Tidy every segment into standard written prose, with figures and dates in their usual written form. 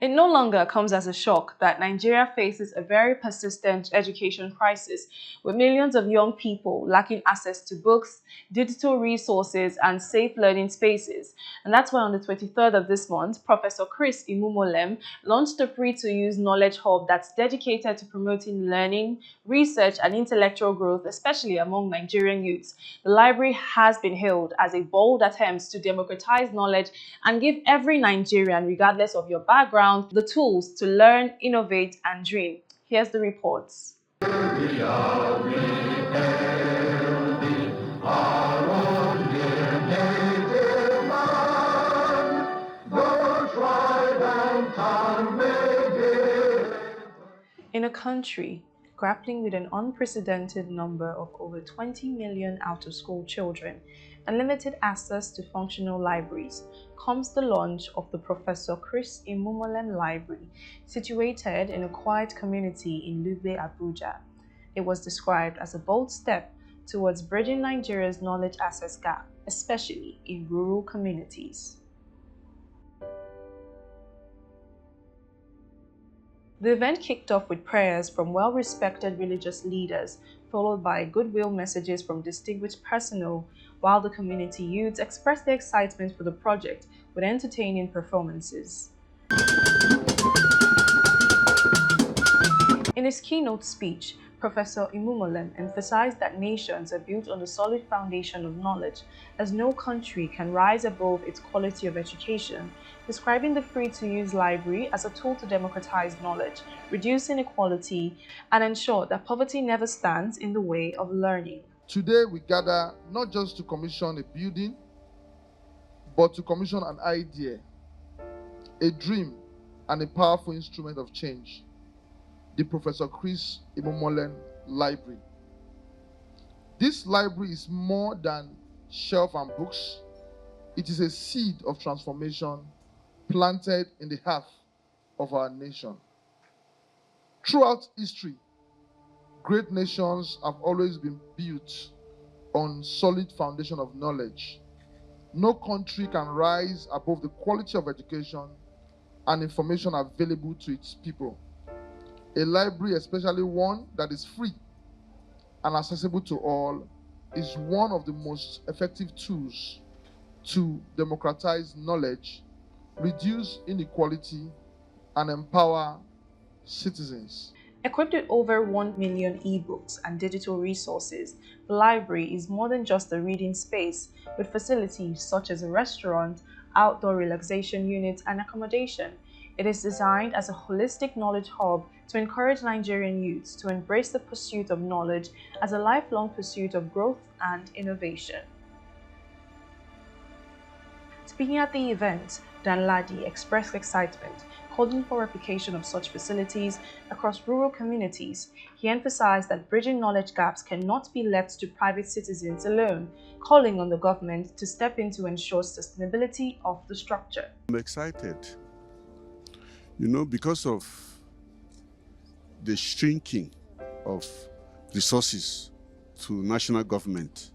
It no longer comes as a shock that Nigeria faces a very persistent education crisis, with millions of young people lacking access to books, digital resources, and safe learning spaces. And that's why on the 23rd of this month, Professor Chris Imumolem launched a free-to-use knowledge hub that's dedicated to promoting learning, research, and intellectual growth, especially among Nigerian youths. The library has been hailed as a bold attempt to democratize knowledge and give every Nigerian, regardless of your background, the tools to learn, innovate, and dream. Here's the reports. In a country grappling with an unprecedented number of over 20 million out-of-school children and limited access to functional libraries, comes the launch of the Professor Chris Imumolen Library, situated in a quiet community in Lugbe, Abuja. It was described as a bold step towards bridging Nigeria's knowledge access gap, especially in rural communities. The event kicked off with prayers from well-respected religious leaders, followed by goodwill messages from distinguished personnel, while the community youths expressed their excitement for the project with entertaining performances. In his keynote speech, Professor Imumolem emphasized that nations are built on a solid foundation of knowledge, as no country can rise above its quality of education, describing the free-to-use library as a tool to democratize knowledge, reduce inequality, and ensure that poverty never stands in the way of learning. Today we gather not just to commission a building, but to commission an idea, a dream, and a powerful instrument of change. The Professor Chris Imumolen Library. This library is more than shelf and books. It is a seed of transformation planted in the heart of our nation. Throughout history, great nations have always been built on solid foundation of knowledge. No country can rise above the quality of education and information available to its people. A library, especially one that is free and accessible to all, is one of the most effective tools to democratize knowledge, reduce inequality, and empower citizens. Equipped with over 1 million ebooks and digital resources, the library is more than just a reading space, with facilities such as a restaurant, outdoor relaxation units, and accommodation. It is designed as a holistic knowledge hub to encourage Nigerian youths to embrace the pursuit of knowledge as a lifelong pursuit of growth and innovation. Speaking at the event, Dan Ladi expressed excitement, calling for replication of such facilities across rural communities. He emphasized that bridging knowledge gaps cannot be left to private citizens alone, calling on the government to step in to ensure sustainability of the structure. I'm excited, because of the shrinking of resources to national government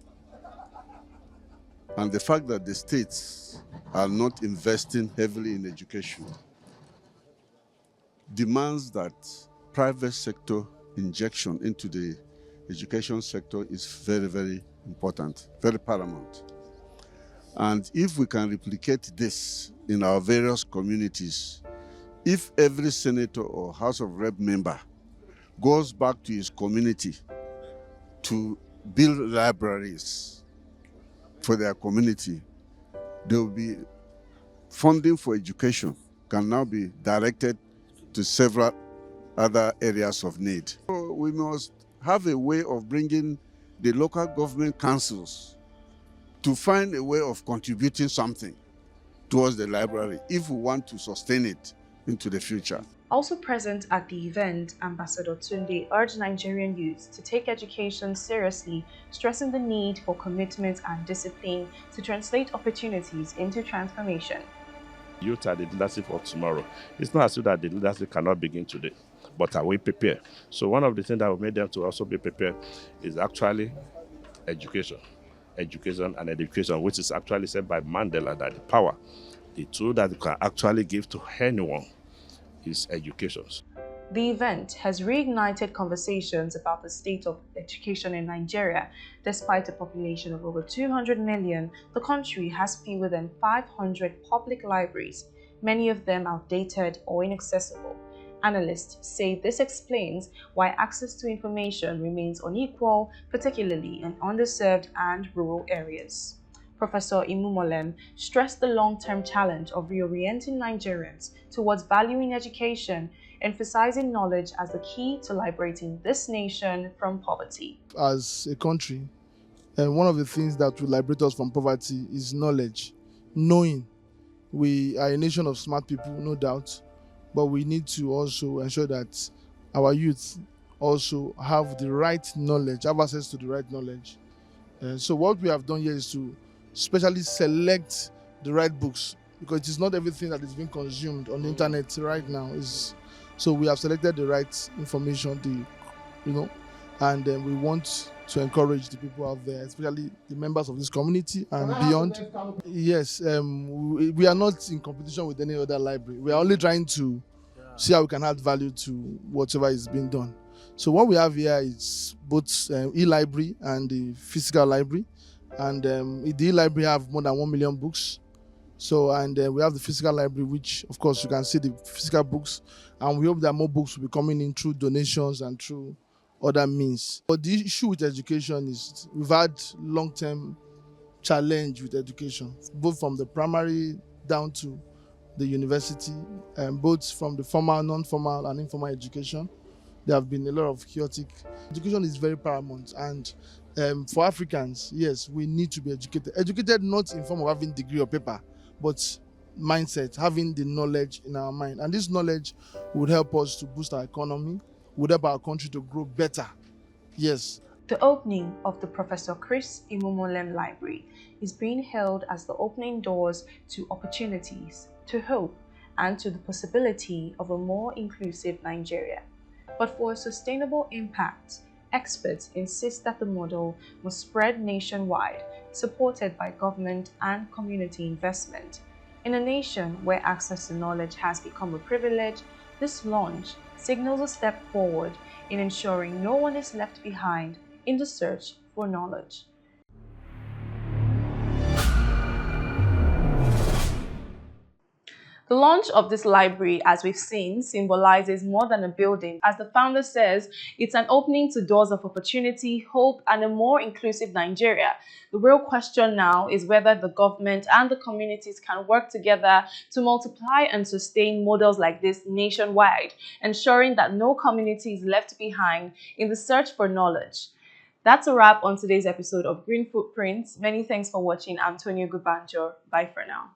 and the fact that the states are not investing heavily in education demands that private sector injection into the education sector is very, very important, very paramount. And if we can replicate this in our various communities, if every senator or House of Rep member goes back to his community to build libraries for their community, there will be funding for education can now be directed to several other areas of need. So we must have a way of bringing the local government councils to find a way of contributing something towards the library if we want to sustain it into the future. Also present at the event, Ambassador Tunde urged Nigerian youths to take education seriously, stressing the need for commitment and discipline to translate opportunities into transformation. Youth are the leadership of tomorrow. It's not as if that the leadership cannot begin today, but are we prepared? So one of the things that will make them to also be prepared is actually education, which is actually said by Mandela that the power, the tool that you can actually give to anyone is education. The event has reignited conversations about the state of education in Nigeria. Despite a population of over 200 million, the country has fewer than 500 public libraries, many of them outdated or inaccessible. Analysts say this explains why access to information remains unequal, particularly in underserved and rural areas. Professor Imumolem stressed the long-term challenge of reorienting Nigerians towards valuing education, emphasizing knowledge as the key to liberating this nation from poverty. As a country, one of the things that will liberate us from poverty is knowledge. Knowing. We are a nation of smart people, no doubt, but we need to also ensure that our youth also have the right knowledge, have access to the right knowledge. So what we have done here is to specially select the right books, because it is not everything that is being consumed on the internet right now. So we have selected the right information, and we want to encourage the people out there, especially the members of this community and beyond. Yes, we are not in competition with any other library. We are only trying to see how we can add value to whatever is being done. So what we have here is both e-library and the physical library. And the e-library have more than 1 million books. So, and we have the physical library, which of course you can see the physical books. And we hope that more books will be coming in through donations and through other means. But the issue with education is we've had long-term challenge with education, both from the primary down to the university, both from the formal, non-formal and informal education. There have been a lot of chaotic. Education is very paramount, and for Africans, yes, we need to be educated. Educated not in form of having degree or paper, but mindset, having the knowledge in our mind. And this knowledge would help us to boost our economy, would help our country to grow better. Yes. The opening of the Professor Chris Imumolem Library is being held as the opening doors to opportunities, to hope, and to the possibility of a more inclusive Nigeria. But for a sustainable impact, experts insist that the model must spread nationwide, supported by government and community investment. In a nation where access to knowledge has become a privilege, this launch signals a step forward in ensuring no one is left behind in the search for knowledge. The launch of this library, as we've seen, symbolizes more than a building. As the founder says, it's an opening to doors of opportunity, hope, and a more inclusive Nigeria. The real question now is whether the government and the communities can work together to multiply and sustain models like this nationwide, ensuring that no community is left behind in the search for knowledge. That's a wrap on today's episode of Green Footprints. Many thanks for watching. I'm Tonya Gubanjo. Bye for now.